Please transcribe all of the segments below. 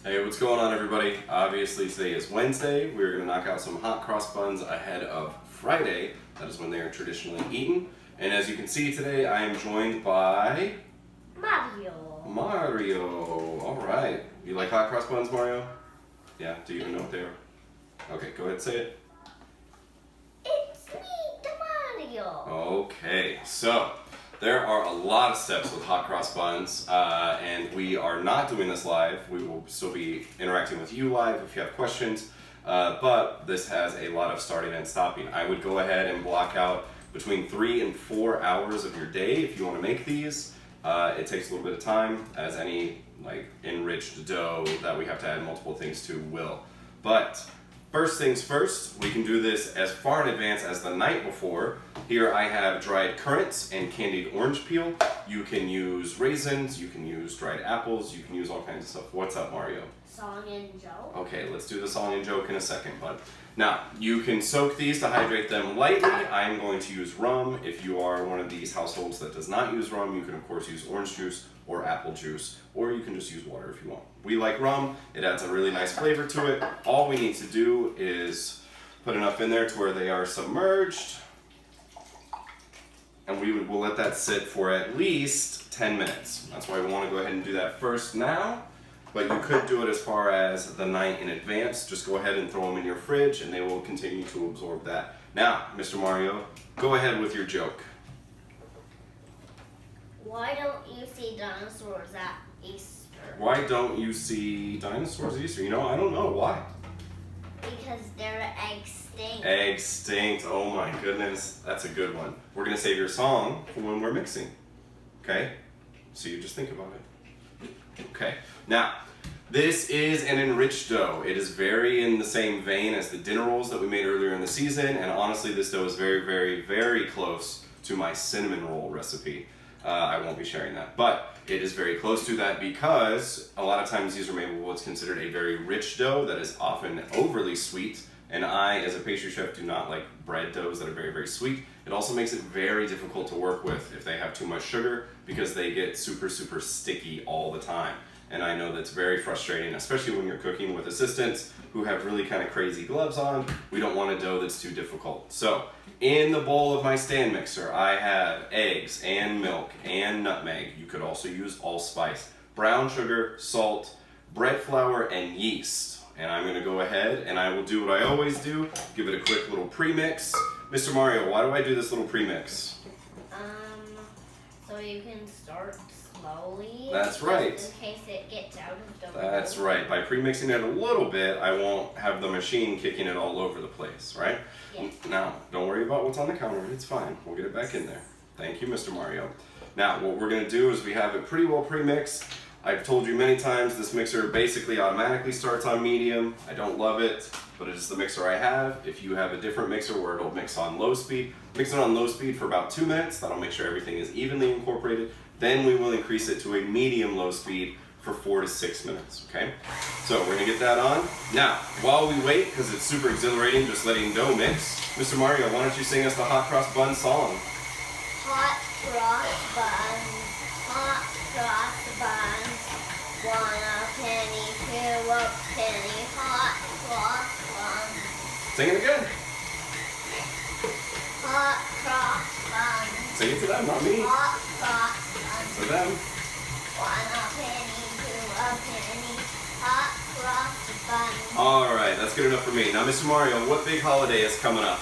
Hey, what's going on, everybody? Obviously, today is Wednesday. We're going to knock out some hot cross buns ahead of Friday. That is when they are traditionally eaten. And as you can see today, I am joined by... Mario. All right. You like hot cross buns, Mario? Yeah? Do you even know what they are? Okay, go ahead and say it. It's me, Mario. Okay, so there are a lot of steps with hot cross buns, and we are not doing this live. We will still be interacting with you live if you have questions, but this has a lot of starting and stopping. I would go ahead and block out between 3 and 4 hours of your day if you want to make these. It takes a little bit of time, as any enriched dough that we have to add multiple things to will. But first things first, we can do this as far in advance as the night before. Here I have dried currants and candied orange peel. You can use raisins, you can use dried apples, you can use all kinds of stuff. What's up, Mario? Song and joke. Okay, let's do the song and joke in a second, bud. Now, you can soak these to hydrate them lightly. I'm going to use rum. If you are one of these households that does not use rum, you can of course use orange juice or apple juice, or you can just use water if you want. We like rum. It adds a really nice flavor to it. All we need to do is put enough in there to where they are submerged, and we'll let that sit for at least 10 minutes. That's why we want to go ahead and do that first now. But you could do it as far as the night in advance. Just go ahead and throw them in your fridge and they will continue to absorb that. Now, Mr. Mario, go ahead with your joke. Why don't you see dinosaurs at Easter? Why don't you see dinosaurs at Easter? You know, I don't know. Why? Because they're extinct. Extinct. Oh my goodness. That's a good one. We're going to save your song for when we're mixing. Okay? So you just think about it. Okay. Now, this is an enriched dough. It is very in the same vein as the dinner rolls that we made earlier in the season, and honestly this dough is very, very, very close to my cinnamon roll recipe. I won't be sharing that, but it is very close to that because a lot of times these are made with what's considered a very rich dough that is often overly sweet, and I, as a pastry chef, do not like bread doughs that are very, very sweet. It also makes it very difficult to work with if they have too much sugar because they get super, super sticky all the time. And I know that's very frustrating, especially when you're cooking with assistants who have really kind of crazy gloves on. We don't want a dough that's too difficult. So, in the bowl of my stand mixer, I have eggs and milk and nutmeg. You could also use allspice, brown sugar, salt, bread flour, and yeast. And I'm going to go ahead and I will do what I always do, give it a quick little pre-mix. Mr. Mario, why do I do this little pre-mix? So you can start slowly. That's right. Just in case it gets out of the bowl. That's right. By pre-mixing it a little bit, I won't have the machine kicking it all over the place, right? Yeah. Now, don't worry about what's on the counter. It's fine. We'll get it back in there. Thank you, Mr. Mario. Now, what we're going to do is we have it pretty well pre-mixed. I've told you many times this mixer basically automatically starts on medium. I don't love it, but it is the mixer I have. If you have a different mixer where it'll mix on low speed, mix it on low speed for about 2 minutes. That'll make sure everything is evenly incorporated. Then we will increase it to a medium-low speed for 4 to 6 minutes, okay? So we're gonna get that on. Now, while we wait, because it's super exhilarating just letting dough mix, Mr. Mario, why don't you sing us the Hot Cross Buns song? Hot cross buns, hot cross buns. 1 a penny, 2 a penny, hot cross buns. Sing it again. Hot cross buns. Sing it to them, not me. Hot cross buns. To them. 1 a penny, 2 a penny, hot cross buns. All right, that's good enough for me. Now, Mr. Mario, what big holiday is coming up?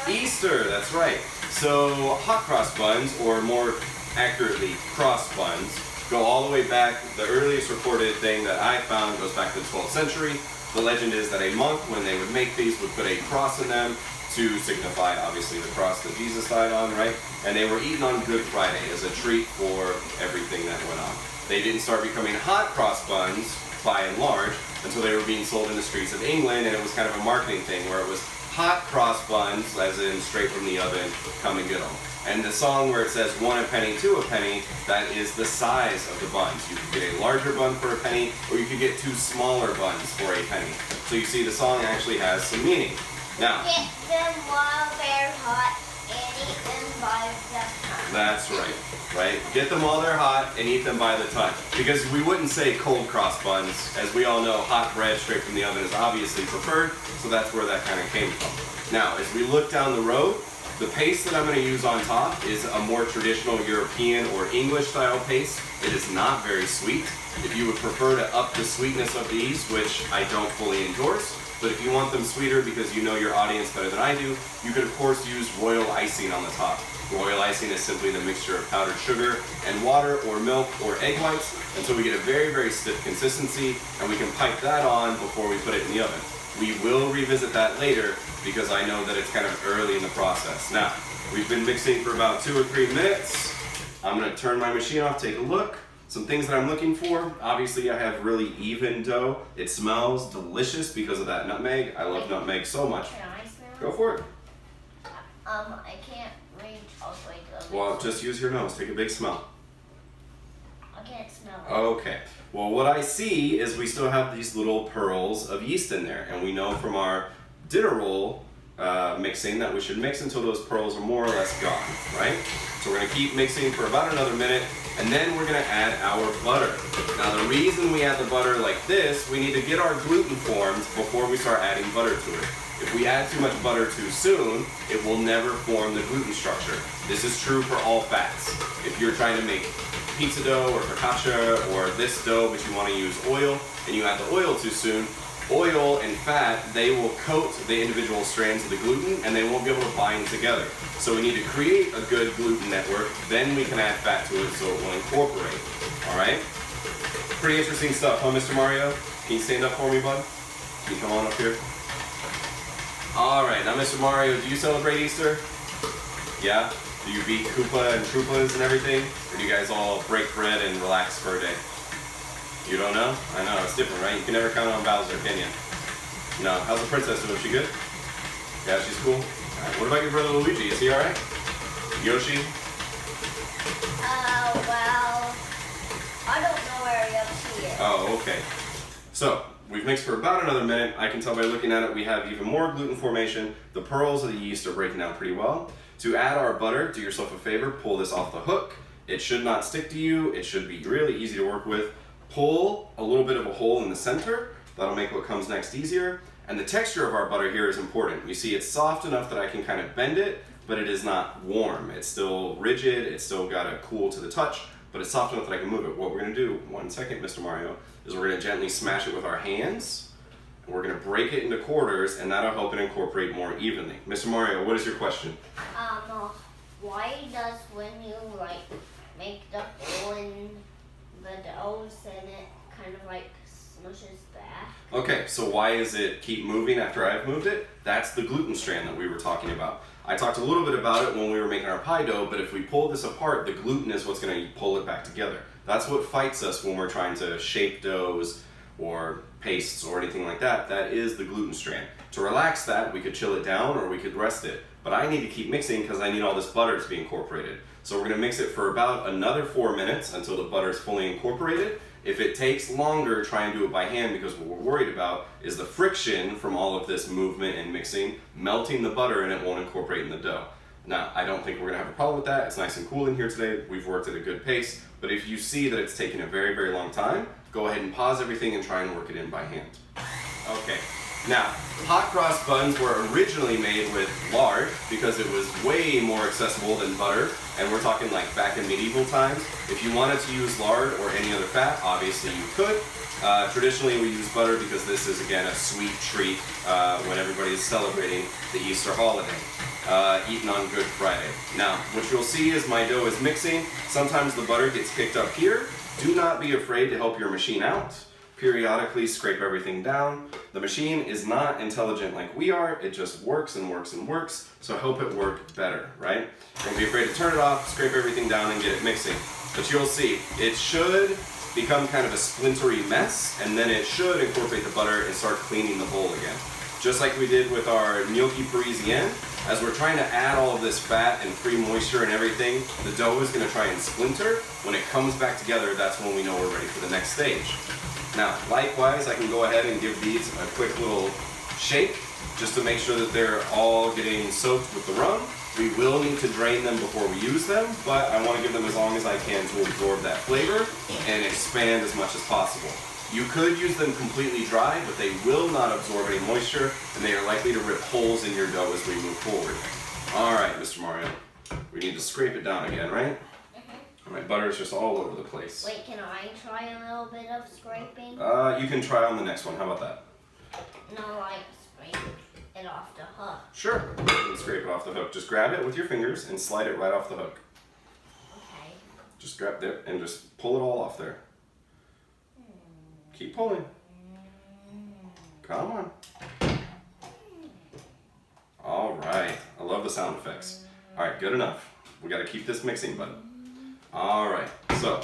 Easter, that's right. So hot cross buns, or more accurately, cross buns, go all the way back. The earliest recorded thing that I found goes back to the 12th century. The legend is that a monk, when they would make these, would put a cross in them to signify, obviously, the cross that Jesus died on, right? And they were eaten on Good Friday as a treat for everything that went on. They didn't start becoming hot cross buns, by and large, until they were being sold in the streets of England, and it was kind of a marketing thing where it was hot cross buns, as in straight from the oven, come and get them. And the song where it says 1 a penny, 2 a penny, that is the size of the buns. You could get a larger bun for a penny, or you could get 2 smaller buns for a penny. So you see the song actually has some meaning. Now, get them while they're hot and eat them by the ton. That's right, right? Get them while they're hot and eat them by the ton. Because we wouldn't say cold cross buns. As we all know, hot bread straight from the oven is obviously preferred, so that's where that kind of came from. Now, as we look down the road, the paste that I'm going to use on top is a more traditional European or English style paste. It is not very sweet. If you would prefer to up the sweetness of these, which I don't fully endorse, but if you want them sweeter because you know your audience better than I do, you could of course use Royal Icing on the top. Royal Icing is simply the mixture of powdered sugar and water or milk or egg whites until we get a very, very stiff consistency, and we can pipe that on before we put it in the oven. We will revisit that later because I know that it's kind of early in the process. Now, we've been mixing for about 2 or 3 minutes. I'm going to turn my machine off, take a look. Some things that I'm looking for, obviously I have really even dough. It smells delicious because of that nutmeg. I love nutmeg so much. Can I smell it? Go for it. I can't reach all the way to the Well, just use your nose, take a big smell. I can't smell it. Okay, well what I see is we still have these little pearls of yeast in there, and we know from our dinner roll mixing that we should mix until those pearls are more or less gone, right? So we're gonna keep mixing for about another minute, and then we're gonna add our butter. Now the reason we add the butter like this, we need to get our gluten formed before we start adding butter to it. If we add too much butter too soon, it will never form the gluten structure. This is true for all fats. If you're trying to make pizza dough or focaccia or this dough, but you want to use oil, and you add the oil too soon, oil and fat, they will coat the individual strands of the gluten and they won't be able to bind together. So we need to create a good gluten network, then we can add fat to it so it will incorporate. Alright? Pretty interesting stuff, huh, Mr. Mario? Can you stand up for me, bud? Can you come on up here? Alright, now Mr. Mario, do you celebrate Easter? Yeah? Do you beat Koopa and Troopas and everything? Or do you guys all break bread and relax for a day? You don't know? I know, it's different, right? You can never count on Bowser, can you? No. How's the princess doing? She good? Yeah, she's cool? Alright, what about your brother Luigi? Is he alright? Yoshi? Well, I don't know where Yoshi is. Oh, okay. So, we've mixed for about another minute. I can tell by looking at it we have even more gluten formation. The pearls of the yeast are breaking down pretty well. To add our butter, do yourself a favor, pull this off the hook. It should not stick to you. It should be really easy to work with. Pull a little bit of a hole in the center. That'll make what comes next easier. And the texture of our butter here is important. You see it's soft enough that I can kind of bend it, but it is not warm. It's still rigid, it's still got a cool to the touch, but it's soft enough that I can move it. What we're gonna do, 1 second, Mr. Mario, is we're gonna gently smash it with our hands, and we're gonna break it into quarters, and that'll help it incorporate more evenly. Mr. Mario, what is your question? Why does when you make the hole in the dough, then it kind of smushes back? Okay, so why is it keep moving after I've moved it? That's the gluten strand that we were talking about. I talked a little bit about it when we were making our pie dough, but if we pull this apart, the gluten is what's going to pull it back together. That's what fights us when we're trying to shape doughs or pastes or anything like that. That is the gluten strand. To relax that, we could chill it down or we could rest it. But I need to keep mixing because I need all this butter to be incorporated. So we're going to mix it for about another 4 minutes until the butter is fully incorporated. If it takes longer, try and do it by hand, because what we're worried about is the friction from all of this movement and mixing, melting the butter, and it won't incorporate in the dough. Now, I don't think we're going to have a problem with that. It's nice and cool in here today. We've worked at a good pace. But if you see that it's taking a very, very long time, go ahead and pause everything and try and work it in by hand. Okay. Now, hot cross buns were originally made with lard because it was way more accessible than butter, and we're talking like back in medieval times. If you wanted to use lard or any other fat, obviously you could. Traditionally we use butter because this is again a sweet treat when everybody is celebrating the Easter holiday, eaten on Good Friday. Now, what you'll see is my dough is mixing. Sometimes the butter gets kicked up here. Do not be afraid to help your machine out. Periodically scrape everything down. The machine is not intelligent like we are, it just works and works and works, so help it work better, right? Don't be afraid to turn it off, scrape everything down and get it mixing. But you'll see, it should become kind of a splintery mess, and then it should incorporate the butter and start cleaning the bowl again. Just like we did with our gnocchi parisienne, as we're trying to add all of this fat and free moisture and everything, the dough is gonna try and splinter. When it comes back together, that's when we know we're ready for the next stage. Now, likewise, I can go ahead and give these a quick little shake just to make sure that they're all getting soaked with the rum. We will need to drain them before we use them, but I want to give them as long as I can to absorb that flavor and expand as much as possible. You could use them completely dry, but they will not absorb any moisture, and they are likely to rip holes in your dough as we move forward. All right, Mr. Mario, we need to scrape it down again, right? All right, butter is just all over the place. Wait, can I try a little bit of scraping? You can try on the next one. How about that? No, like scrape it off the hook. Sure. You can scrape it off the hook. Just grab it with your fingers and slide it right off the hook. Okay. Just grab it and just pull it all off there. Keep pulling. Come on. All right. I love the sound effects. All right, good enough. We got to keep this mixing, bud. All right. So,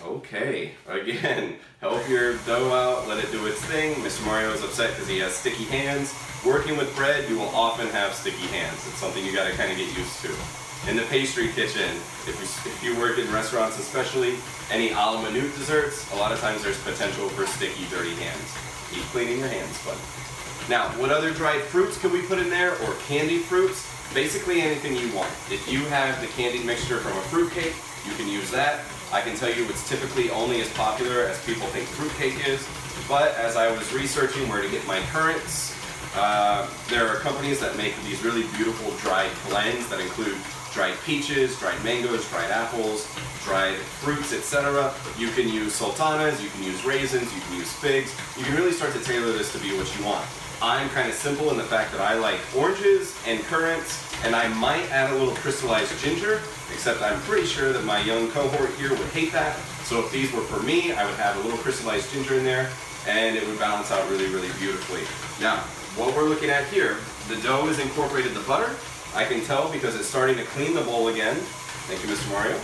okay. Again, help your dough out. Let it do its thing. Mr. Mario is upset because he has sticky hands. Working with bread, you will often have sticky hands. It's something you got to kind of get used to. In the pastry kitchen, if you work in restaurants especially, any a la minute desserts, a lot of times there's potential for sticky, dirty hands. Keep cleaning your hands, bud. Now, what other dried fruits can we put in there, or candied fruits? Basically anything you want. If you have the candied mixture from a fruitcake, you can use that. I can tell you it's typically only as popular as people think fruitcake is, but as I was researching where to get my currants, there are companies that make these really beautiful dried blends that include dried peaches, dried mangoes, dried apples, dried fruits, etc. You can use sultanas, you can use raisins, you can use figs. You can really start to tailor this to be what you want. I'm kind of simple in the fact that I like oranges and currants, and I might add a little crystallized ginger, except I'm pretty sure that my young cohort here would hate that. So if these were for me, I would have a little crystallized ginger in there, and it would balance out really, really beautifully. Now, what we're looking at here, the dough has incorporated the butter. I can tell because it's starting to clean the bowl again. Thank you, Mr. Mario.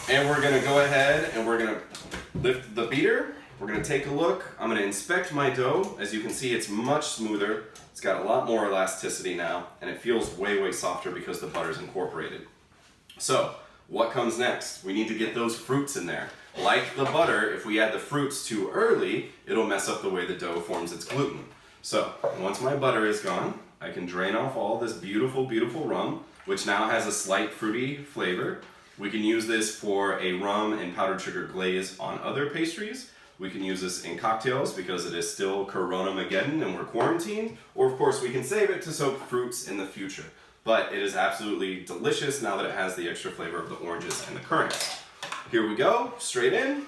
And we're gonna go ahead and we're gonna lift the beater. We're gonna take a look. I'm gonna inspect my dough. As you can see, it's much smoother. It's got a lot more elasticity now, and it feels way, way softer because the butter's incorporated. So, what comes next? We need to get those fruits in there. Like the butter, if we add the fruits too early, it'll mess up the way the dough forms its gluten. So, once my butter is gone, I can drain off all this beautiful, beautiful rum, which now has a slight fruity flavor. We can use this for a rum and powdered sugar glaze on other pastries. We can use this in cocktails because it is still Corona-mageddon and we're quarantined. Or of course we can save it to soak fruits in the future. But it is absolutely delicious now that it has the extra flavor of the oranges and the currants. Here we go, straight in.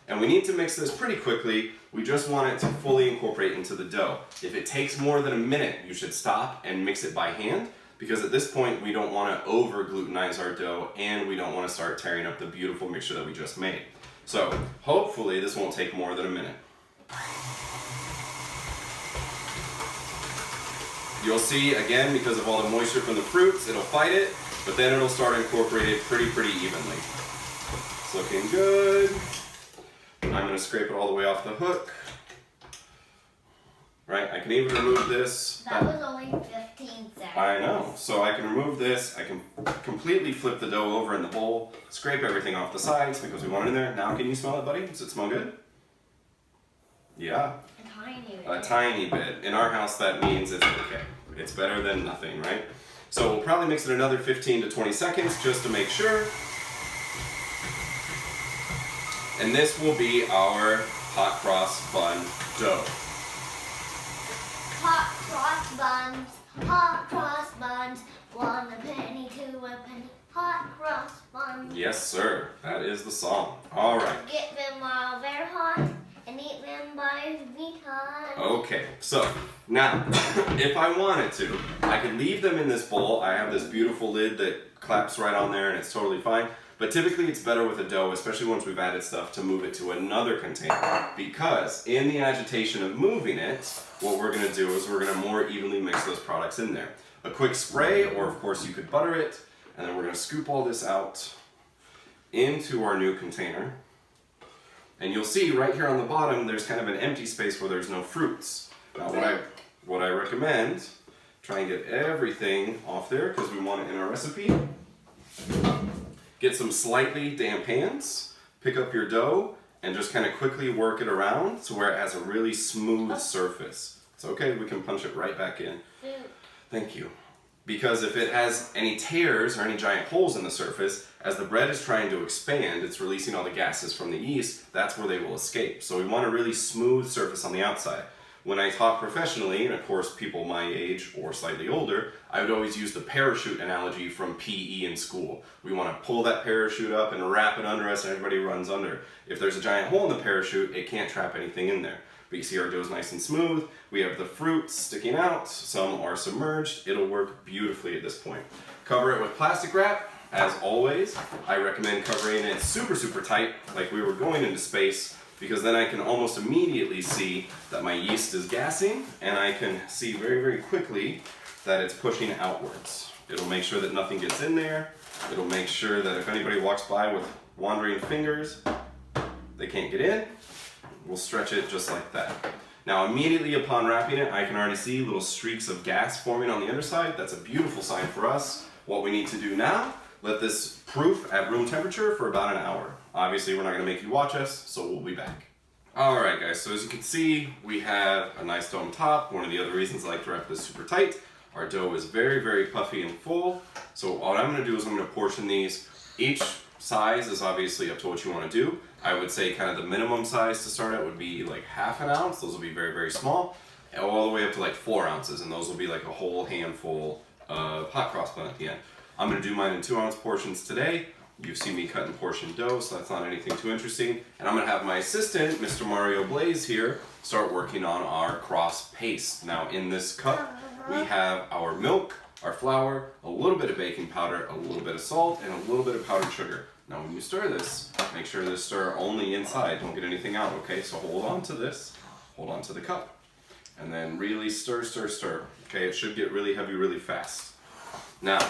And we need to mix this pretty quickly. We just want it to fully incorporate into the dough. If it takes more than a minute, you should stop and mix it by hand, because at this point we don't want to over-glutenize our dough and we don't want to start tearing up the beautiful mixture that we just made. So hopefully this won't take more than a minute. You'll see, again, because of all the moisture from the fruits, it'll fight it, but then it'll start incorporated pretty evenly. It's looking good. I'm going to scrape it all the way off the hook. Right, I can even remove this. That was only 15 seconds. I know. So I can remove this. I can completely flip the dough over in the bowl, scrape everything off the sides because we want it in there. Now can you smell it, buddy? Does it smell good? Yeah. A tiny bit. A tiny bit. In our house that means it's okay. It's better than nothing, right? So we'll probably mix it another 15 to 20 seconds just to make sure. And this will be our hot cross bun dough. Hot cross buns, hot cross buns, 1 penny, 2 a penny, hot cross buns. Yes, sir. That is the song. All right. Get them while they're hot and eat them by the time. Okay, so now, if I wanted to, I could leave them in this bowl. I have this beautiful lid that claps right on there and it's totally fine. But typically it's better with a dough, especially once we've added stuff, to move it to another container. Because in the agitation of moving it, what we're gonna do is we're gonna more evenly mix those products in there. A quick spray, or of course you could butter it, and then we're gonna scoop all this out into our new container. And you'll see right here on the bottom, there's kind of an empty space where there's no fruits. Now what I recommend, try and get everything off there because we want it in our recipe. Get some slightly damp hands, pick up your dough, and just kind of quickly work it around to where it has a really smooth surface. It's okay, we can punch it right back in. Thank you. because if it has any tears or any giant holes in the surface, as the bread is trying to expand, it's releasing all the gases from the yeast, that's where they will escape. So we want a really smooth surface on the outside. When I taught professionally, and of course people my age or slightly older, I would always use the parachute analogy from PE in school. We want to pull that parachute up and wrap it under us and everybody runs under. If there's a giant hole in the parachute, it can't trap anything in there. But you see our dough's nice and smooth. We have the fruit sticking out. Some are submerged. It'll work beautifully at this point. Cover it with plastic wrap. As always, I recommend covering it super, super tight, like we were going into space, because then I can almost immediately see that my yeast is gassing, and I can see very, very quickly that it's pushing outwards. It'll make sure that nothing gets in there. It'll make sure that if anybody walks by with wandering fingers, they can't get in. We'll stretch it just like that. Now immediately upon wrapping it, I can already see little streaks of gas forming on the underside. That's a beautiful sign for us. What we need to do now, let this proof at room temperature for about an hour. Obviously we're not gonna make you watch us, so we'll be back. All right guys, so as you can see, we have a nice dome top. One of the other reasons I like to wrap this super tight. Our dough is very, very puffy and full. So what I'm gonna do is I'm gonna portion these. Each size is obviously up to what you wanna do. I would say kind of the minimum size to start at would be like ½ an ounce. Those will be very, very small. All the way up to like 4 ounces, and those will be like a whole handful of hot cross bun at the end. I'm gonna do mine in 2-ounce portions today. You've seen me cutting portion dough, so that's not anything too interesting. And I'm gonna have my assistant, Mr. Mario Blaze here, start working on our cross paste. Now in this cup, we have our milk, our flour, a little bit of baking powder, a little bit of salt, and a little bit of powdered sugar. Now when you stir this, make sure to stir only inside, don't get anything out, okay? So hold on to this, hold on to the cup, and then really stir, stir, stir. Okay, it should get really heavy really fast. Now,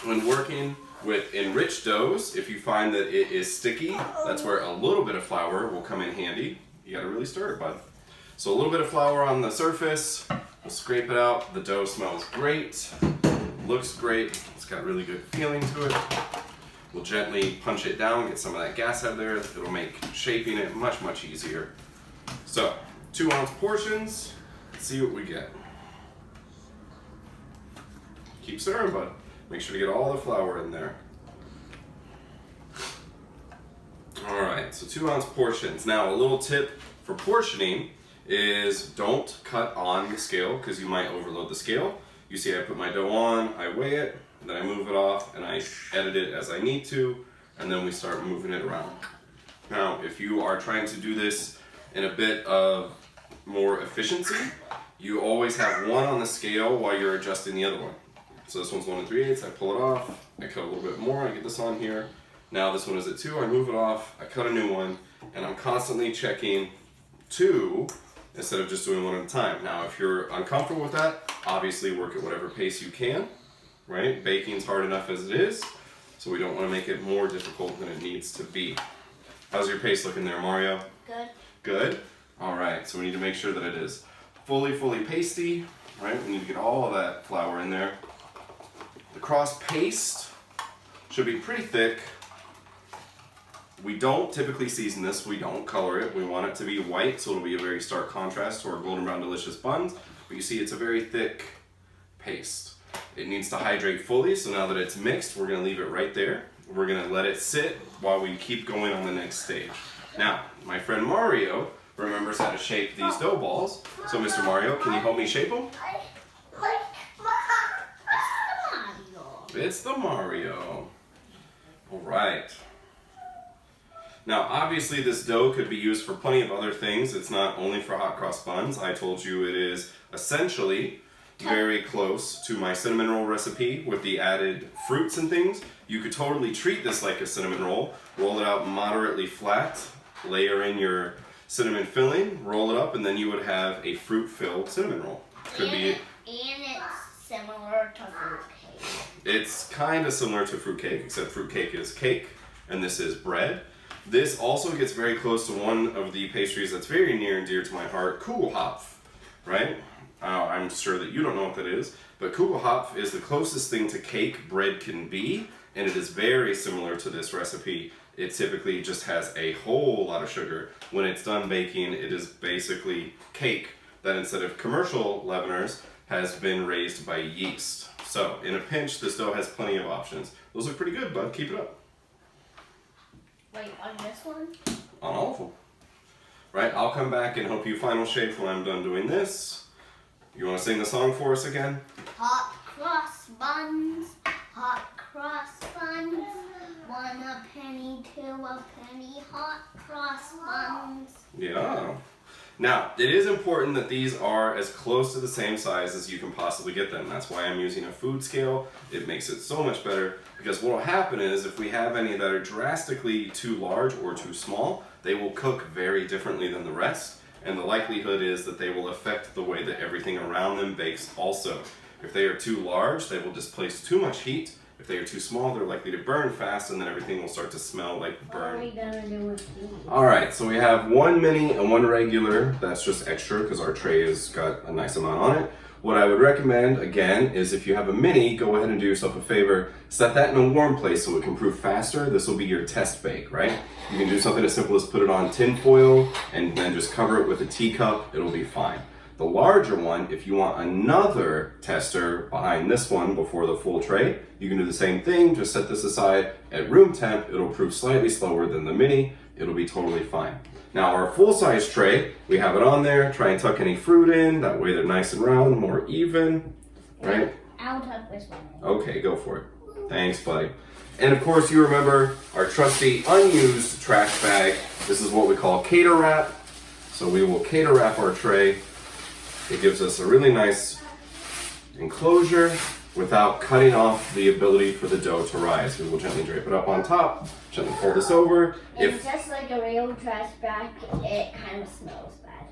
when working with enriched doughs, if you find that it is sticky, that's where a little bit of flour will come in handy. You gotta really stir it, bud. So a little bit of flour on the surface, we'll scrape it out. The dough smells great, looks great, it's got a really good feeling to it. We'll gently punch it down, get some of that gas out of there. It'll make shaping it much, much easier. So, 2-ounce portions, let's see what we get. Keep stirring, bud. Make sure to get all the flour in there. All right, so 2-ounce portions. Now, a little tip for portioning is don't cut on the scale because you might overload the scale. You see I put my dough on, I weigh it, then I move it off and I edit it as I need to, and then we start moving it around. Now, if you are trying to do this in a bit of more efficiency, you always have one on the scale while you're adjusting the other one. So this one's 1 3/8, I pull it off, I cut a little bit more, I get this on here. Now this one is at 2, I move it off, I cut a new one, and I'm constantly checking 2 instead of just doing one at a time. Now if you're uncomfortable with that, obviously work at whatever pace you can, right? Baking's hard enough as it is, so we don't want to make it more difficult than it needs to be. How's your pace looking there, Mario? Good. Good? All right, so we need to make sure that it is fully pasty, right? We need to get all of that flour in there. The cross paste should be pretty thick. We don't typically season this, we don't color it. We want it to be white, so it'll be a very stark contrast to our golden brown delicious buns. But you see it's a very thick paste. It needs to hydrate fully, so now that it's mixed, we're gonna leave it right there. We're gonna let it sit while we keep going on the next stage. Now, my friend Mario remembers how to shape these dough balls. So Mr. Mario, can you help me shape them? It's the Mario. All right. Now, obviously this dough could be used for plenty of other things. It's not only for hot cross buns. I told you it is essentially very close to my cinnamon roll recipe with the added fruits and things. You could totally treat this like a cinnamon roll. Roll it out moderately flat, layer in your cinnamon filling, roll it up, and then you would have a fruit-filled cinnamon roll. Could be. And it's similar to fruitcake. It's kind of similar to fruitcake, except fruitcake is cake, and this is bread. This also gets very close to one of the pastries that's very near and dear to my heart, Kugelhopf, right? I'm sure that you don't know what that is, but Kugelhopf is the closest thing to cake bread can be, and it is very similar to this recipe. It typically just has a whole lot of sugar. When it's done baking, it is basically cake that instead of commercial leaveners has been raised by yeast. So in a pinch, this dough has plenty of options. Those look pretty good, bud. Keep it up. Wait, on this one? On all of them. Right, I'll come back and help you final shape when I'm done doing this. You want to sing the song for us again? Hot cross buns, hot cross buns. 1 a penny, 2 a penny, hot cross buns. Yeah. Now, it is important that these are as close to the same size as you can possibly get them. That's why I'm using a food scale. It makes it so much better, because what will happen is if we have any that are drastically too large or too small, they will cook very differently than the rest, and the likelihood is that they will affect the way that everything around them bakes also. If they are too large, they will displace too much heat. If they are too small, they're likely to burn fast, and then everything will start to smell like burn. What are we gonna do with these? Alright, so we have 1 mini and 1 regular. That's just extra because our tray has got a nice amount on it. What I would recommend, again, is if you have a mini, go ahead and do yourself a favor. Set that in a warm place so it can proof faster. This will be your test bake, right? You can do something as simple as put it on tin foil and then just cover it with a teacup. It'll be fine. The larger one, if you want another tester behind this one before the full tray, you can do the same thing. Just set this aside at room temp. It'll proof slightly slower than the mini. It'll be totally fine. Now our full-size tray, we have it on there. Try and tuck any fruit in. That way they're nice and round, more even, right? I'll tuck this one in. Okay, go for it. Thanks, buddy. And of course, you remember our trusty unused trash bag. This is what we call cater wrap. So we will cater wrap our tray. It gives us a really nice enclosure without cutting off the ability for the dough to rise. We will gently drape it up on top, gently fold this over. It's just like a real trash bag, it kind of smells bad.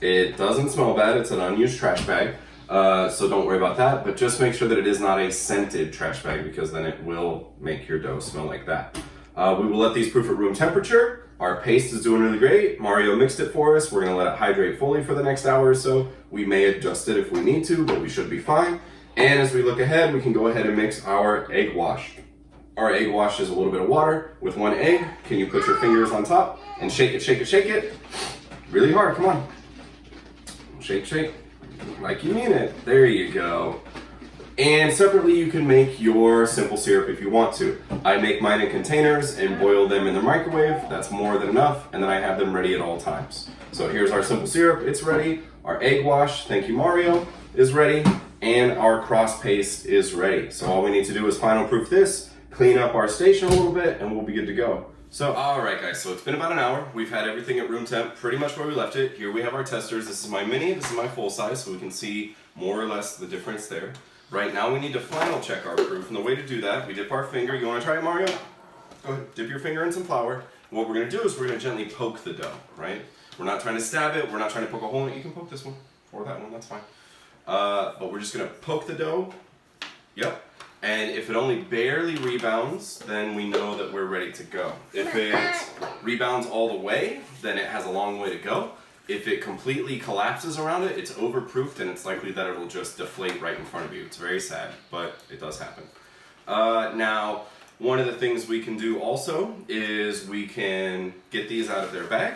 It doesn't smell bad, it's an unused trash bag, so don't worry about that, but just make sure that it is not a scented trash bag, because then it will make your dough smell like that. We will let these proof at room temperature. Our paste is doing really great. Mario mixed it for us. We're gonna let it hydrate fully for the next hour or so. We may adjust it if we need to, but we should be fine. And as we look ahead, we can go ahead and mix our egg wash. Our egg wash is a little bit of water with 1 egg. Can you put your fingers on top and shake it, shake it, shake it? Really hard, come on. Shake, shake, like you mean it. There you go. And separately, you can make your simple syrup if you want to. I make mine in containers and boil them in the microwave. That's more than enough. And then I have them ready at all times. So here's our simple syrup, it's ready. Our egg wash, thank you Mario, is ready. And our cross paste is ready. So all we need to do is final proof this, clean up our station a little bit, and we'll be good to go. So, alright guys, so it's been about an hour. We've had everything at room temp, pretty much where we left it. Here we have our testers. This is my mini, this is my full size, so we can see more or less the difference there. Right now we need to final check our proof, and the way to do that, we dip our finger. You want to try it, Mario? Go ahead, dip your finger in some flour. And what we're going to do is we're going to gently poke the dough, right? We're not trying to stab it, we're not trying to poke a hole in it. You can poke this one, or that one, that's fine. But we're just going to poke the dough. Yep. And if it only barely rebounds, then we know that we're ready to go. If it rebounds all the way, then it has a long way to go. If it completely collapses around it, it's overproofed and it's likely that it'll just deflate right in front of you. It's very sad, but it does happen. Now, one of the things we can do also is we can get these out of their bag,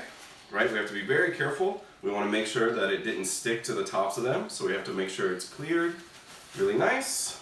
right? We have to be very careful. We want to make sure that it didn't stick to the tops of them, so we have to make sure it's cleared really nice.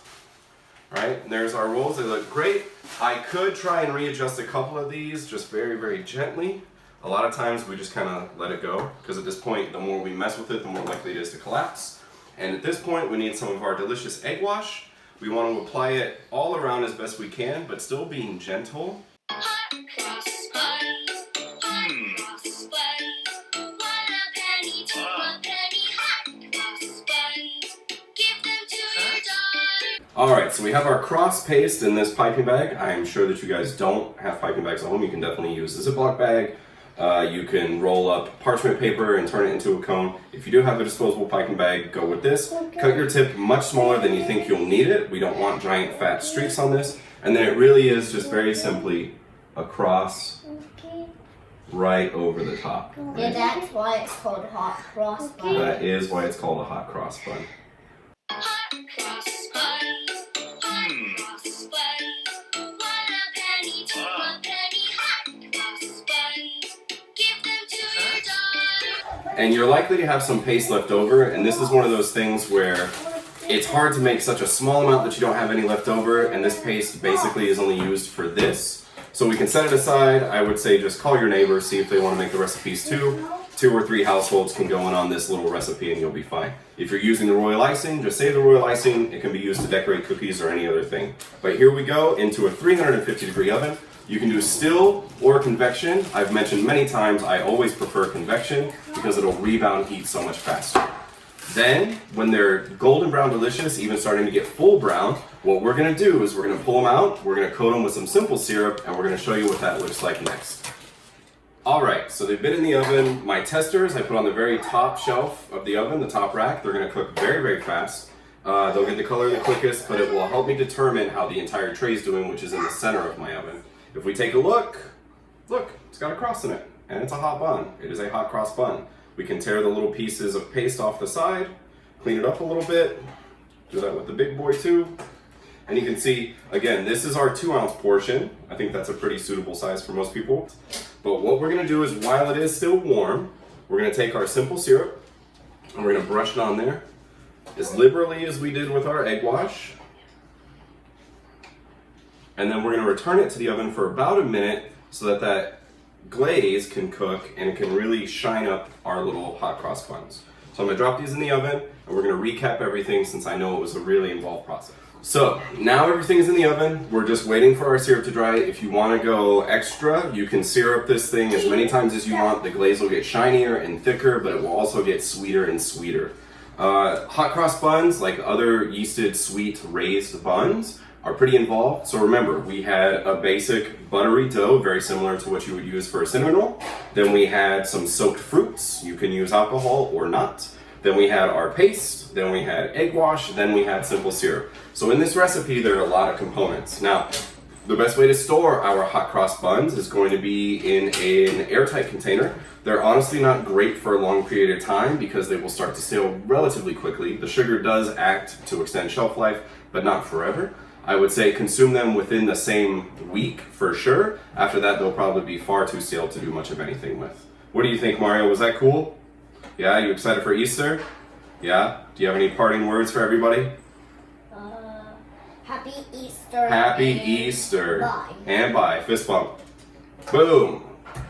Right, and there's our rolls, they look great. I could try and readjust a couple of these just very, very gently. A lot of times we just kind of let it go, because at this point, the more we mess with it, the more likely it is to collapse. And at this point, we need some of our delicious egg wash. We want to apply it all around as best we can, but still being gentle. Hot cross buns, hot cross buns, 1 a penny, 2 a penny, hot cross buns, give them to your daughter. Alright, so we have our cross paste in this piping bag. I'm sure that you guys don't have piping bags at home. You can definitely use a Ziploc bag. You can roll up parchment paper and turn it into a cone. If you do have a disposable piping bag, go with this. Cut your tip much smaller than you think you'll need it. We don't want giant fat streaks on this. And then it really is just very simply across, right over the top. Right? Yeah, that's why it's called hot cross bun. That is why it's called a hot cross bun. Hot cross buns, hot cross buns, 1 a penny, 2 a penny, hot cross buns, give them to your daughter. And you're likely to have some paste left over, and this is one of those things where it's hard to make such a small amount that you don't have any left over, and this paste basically is only used for this. So we can set it aside. I would say just call your neighbor, see if they want to make the recipes too. 2 or 3 households can go in on this little recipe and you'll be fine. If you're using the royal icing, just save the royal icing. It can be used to decorate cookies or any other thing. But here we go into a 350-degree oven. You can do still or convection. I've mentioned many times I always prefer convection because it'll rebound heat so much faster. Then, when they're golden brown delicious, even starting to get full brown, what we're gonna do is we're gonna pull them out, we're gonna coat them with some simple syrup, and we're gonna show you what that looks like next. Alright, so they've been in the oven. My testers I put on the very top shelf of the oven, the top rack. They're gonna cook very, very fast. They'll get the color the quickest, but it will help me determine how the entire tray is doing, which is in the center of my oven. If we take a look, it's got a cross in it, and it's a hot bun. It is a hot cross bun. We can tear the little pieces of paste off the side, clean it up a little bit, do that with the big boy too. And you can see, again, this is our 2-ounce portion. I think that's a pretty suitable size for most people. But what we're gonna do is, while it is still warm, we're gonna take our simple syrup and we're gonna brush it on there as liberally as we did with our egg wash. And then we're gonna return it to the oven for about a minute so that that glaze can cook and it can really shine up our little hot cross buns. So I'm gonna drop these in the oven and we're gonna recap everything since I know it was a really involved process. So now everything is in the oven. We're just waiting for our syrup to dry. If you wanna go extra, you can syrup this thing as many times as you want. The glaze will get shinier and thicker, but it will also get sweeter and sweeter. Hot cross buns, like other yeasted sweet raised buns, are pretty involved. So remember, we had a basic buttery dough, very similar to what you would use for a cinnamon roll. Then we had some soaked fruits. You can use alcohol or not. Then we had our paste. Then we had egg wash. Then we had simple syrup. So in this recipe, there are a lot of components. Now, the best way to store our hot cross buns is going to be in an airtight container. They're honestly not great for a long period of time because they will start to stale relatively quickly. The sugar does act to extend shelf life, but not forever. I would say consume them within the same week for sure. After that, they'll probably be far too stale to do much of anything with. What do you think, Mario? Was that cool? Yeah, you excited for Easter? Yeah? Do you have any parting words for everybody? Happy Easter. Happy Easter. Bye. And bye. Fist bump. Boom.